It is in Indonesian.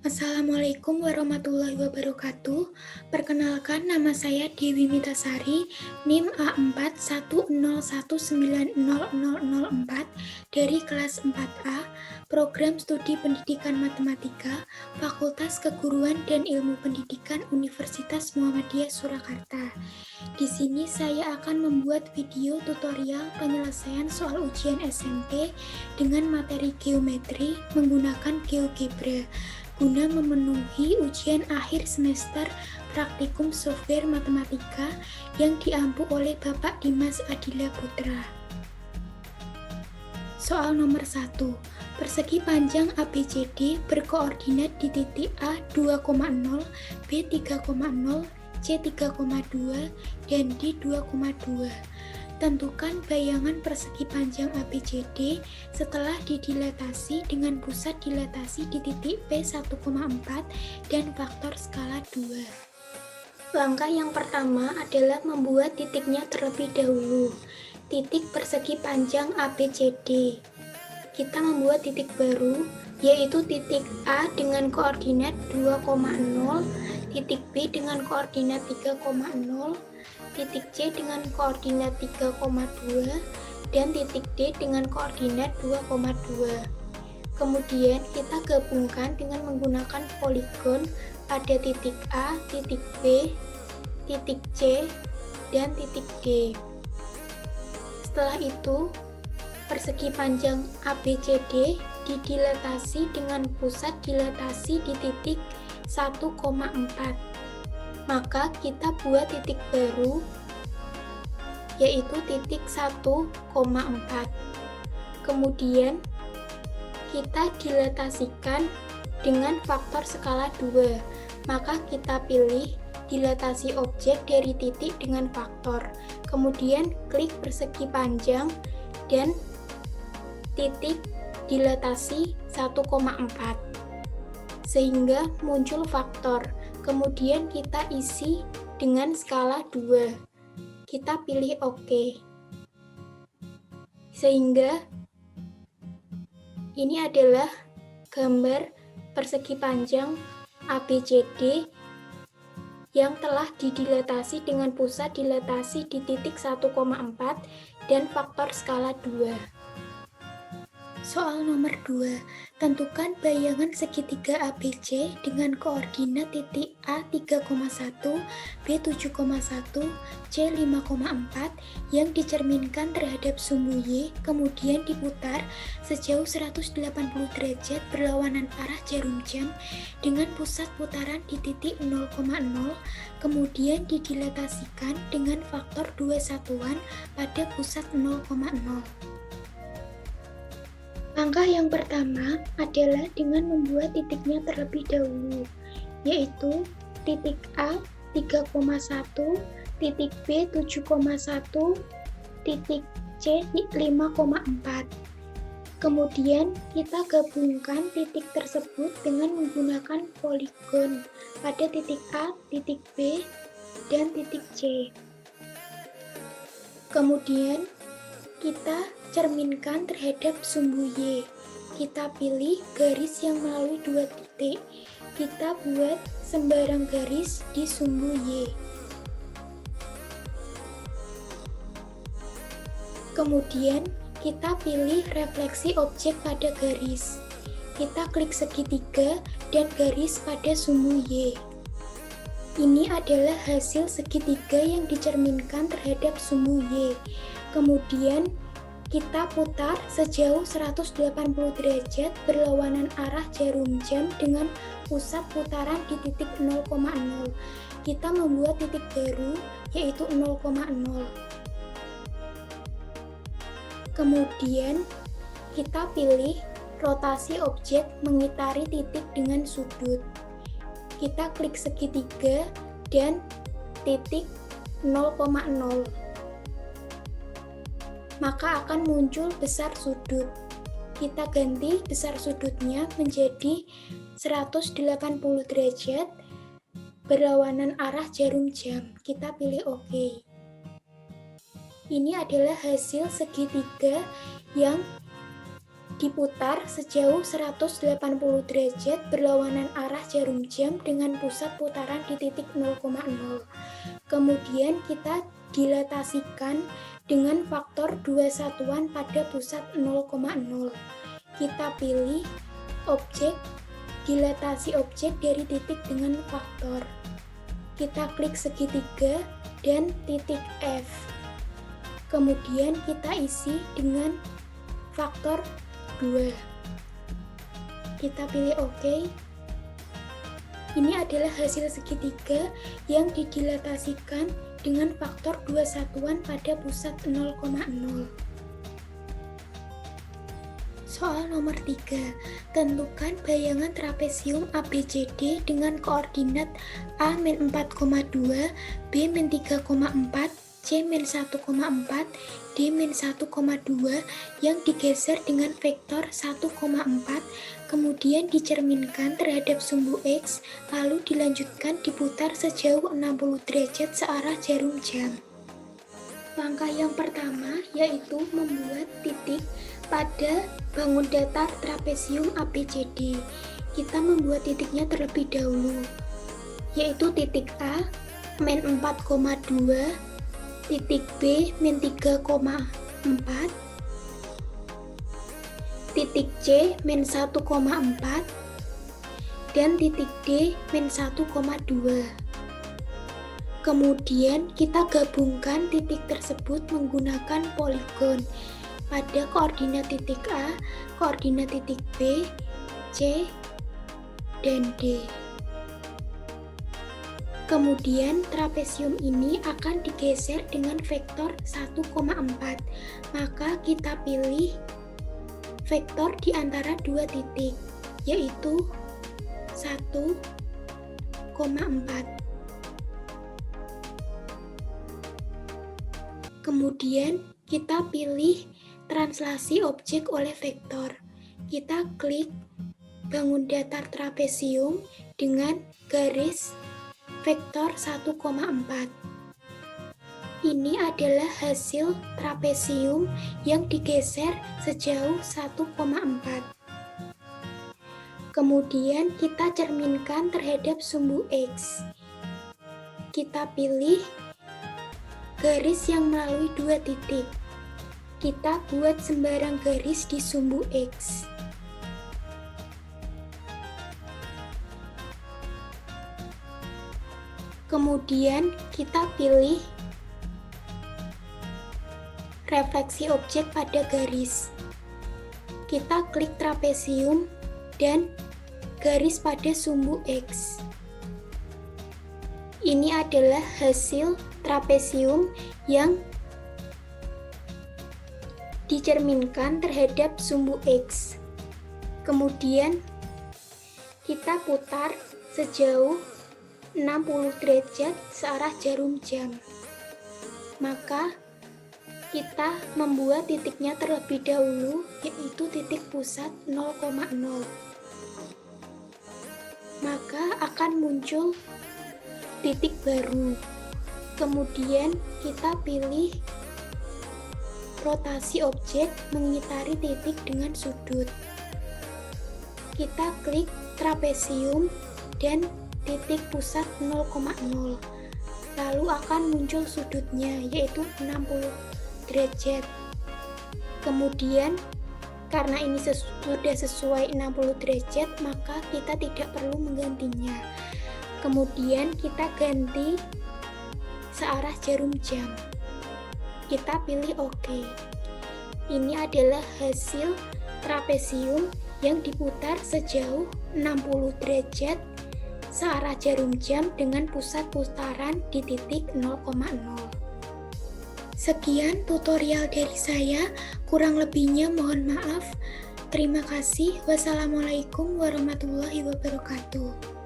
Assalamualaikum warahmatullahi wabarakatuh. Perkenalkan, nama saya Dewi Mitasari, NIM A4101900004 dari kelas 4A, Program Studi Pendidikan Matematika, Fakultas Keguruan dan Ilmu Pendidikan Universitas Muhammadiyah Surakarta. Di sini saya akan membuat video tutorial penyelesaian soal ujian SMP dengan materi geometri menggunakan GeoGebra, guna memenuhi ujian akhir semester praktikum software matematika yang diampu oleh Bapak Dimas Adila Putra. Soal nomor 1. Persegi panjang ABCD berkoordinat di titik A 2,0, B 3,0, C 3,2, dan D 2,2. Tentukan bayangan persegi panjang ABCD setelah didilatasi dengan pusat dilatasi di titik P 1,4 dan faktor skala 2. Langkah yang pertama adalah membuat titiknya terlebih dahulu. Titik persegi panjang ABCD. Kita membuat titik baru, yaitu titik A dengan koordinat 2,0, titik B dengan koordinat 3,0, titik C dengan koordinat 3,2, dan titik D dengan koordinat 2,2. Kemudian kita gabungkan dengan menggunakan poligon pada titik A, titik B, titik C, dan titik D. Setelah itu, persegi panjang ABCD didilatasi dengan pusat dilatasi di titik 1,4. Maka kita buat titik baru, yaitu titik 1,4. Kemudian kita dilatasikan dengan faktor skala 2. Maka kita pilih dilatasi objek dari titik dengan faktor. Kemudian klik persegi panjang dan titik dilatasi 1,4 sehingga muncul faktor. Kemudian kita isi dengan skala 2. Kita pilih OK. Sehingga ini adalah gambar persegi panjang ABCD yang telah didilatasi dengan pusat dilatasi di titik 1,4 dan faktor skala 2. Soal nomor 2. Tentukan bayangan segitiga ABC dengan koordinat titik A 3,1, B 7,1, C 5,4 yang dicerminkan terhadap sumbu Y, kemudian diputar sejauh 180 derajat berlawanan arah jarum jam dengan pusat putaran di titik 0,0, kemudian didilatasikan dengan faktor 2 satuan pada pusat 0,0. Langkah yang pertama adalah dengan membuat titiknya terlebih dahulu, yaitu titik A 3,1, titik B 7,1, titik C 5,4. Kemudian kita gabungkan titik tersebut dengan menggunakan poligon pada titik A, titik B, dan titik C. Kemudian kita cerminkan terhadap sumbu Y. Kita pilih garis yang melalui dua titik. Kita buat sembarang garis di sumbu Y. Kemudian kita pilih refleksi objek pada garis. Kita klik segitiga dan garis pada sumbu Y. Ini adalah hasil segitiga yang dicerminkan terhadap sumbu Y. Kemudian kita putar sejauh 180 derajat berlawanan arah jarum jam dengan pusat putaran di titik 0,0. Kita membuat titik baru, yaitu 0,0. Kemudian kita pilih rotasi objek mengitari titik dengan sudut. Kita klik segitiga dan titik 0,0. Maka akan muncul besar sudut. Kita ganti besar sudutnya menjadi 180 derajat berlawanan arah jarum jam. Kita pilih OK. Ini adalah hasil segitiga yang diputar sejauh 180 derajat berlawanan arah jarum jam dengan pusat putaran di titik 0,0. Kemudian kita dilatasikan dengan faktor 2 satuan pada pusat 0,0. Kita pilih objek, dilatasi objek dari titik dengan faktor. Kita klik segitiga dan titik F. Kemudian kita isi dengan faktor 2. Kita pilih OK. Ini adalah hasil segitiga yang didilatasikan dengan faktor 2 satuan pada pusat 0,0. Soal nomor 3. Tentukan bayangan trapesium ABCD dengan koordinat A-4,2, B-3,4, C-1,4, D-1,2 yang digeser dengan vektor 1,4, kemudian dicerminkan terhadap sumbu X, lalu dilanjutkan diputar sejauh 60 derajat searah jarum jam. Langkah yang pertama yaitu membuat titik pada bangun datar trapesium ABCD. Kita membuat titiknya terlebih dahulu, yaitu titik A, -4,2, titik B, -3,4, titik C, -1,4, dan titik D, -1,2. Kemudian kita gabungkan titik tersebut menggunakan poligon pada koordinat titik A, koordinat titik B, C, dan D. Kemudian trapesium ini akan digeser dengan vektor 1,4. Maka kita pilih vektor di antara dua titik, yaitu 1,4. Kemudian kita pilih translasi objek oleh vektor. Kita klik bangun datar trapesium dengan garis vektor 1,4. Ini adalah hasil trapesium yang digeser sejauh 1,4. Kemudian kita cerminkan terhadap sumbu X. Kita pilih garis yang melalui dua titik. Kita buat sembarang garis di sumbu X. Kemudian kita pilih refleksi objek pada garis. Kita klik trapesium dan garis pada sumbu X. Ini adalah hasil trapesium yang dicerminkan terhadap sumbu X. Kemudian kita putar sejauh 60 derajat searah jarum jam. Maka kita membuat titiknya terlebih dahulu, yaitu titik pusat 0,0. Maka akan muncul titik baru. Kemudian kita pilih rotasi objek mengitari titik dengan sudut. Kita klik trapesium dan titik pusat 0,0. Lalu akan muncul sudutnya, yaitu 60 derajat. Kemudian karena ini sudah sesuai 60 derajat, maka kita tidak perlu menggantinya. Kemudian kita ganti searah jarum jam. Kita pilih OK. Ini adalah hasil trapesium yang diputar sejauh 60 derajat searah jarum jam dengan pusat putaran di titik 0,0. Sekian tutorial dari saya, kurang lebihnya mohon maaf. Terima kasih. Wassalamualaikum warahmatullahi wabarakatuh.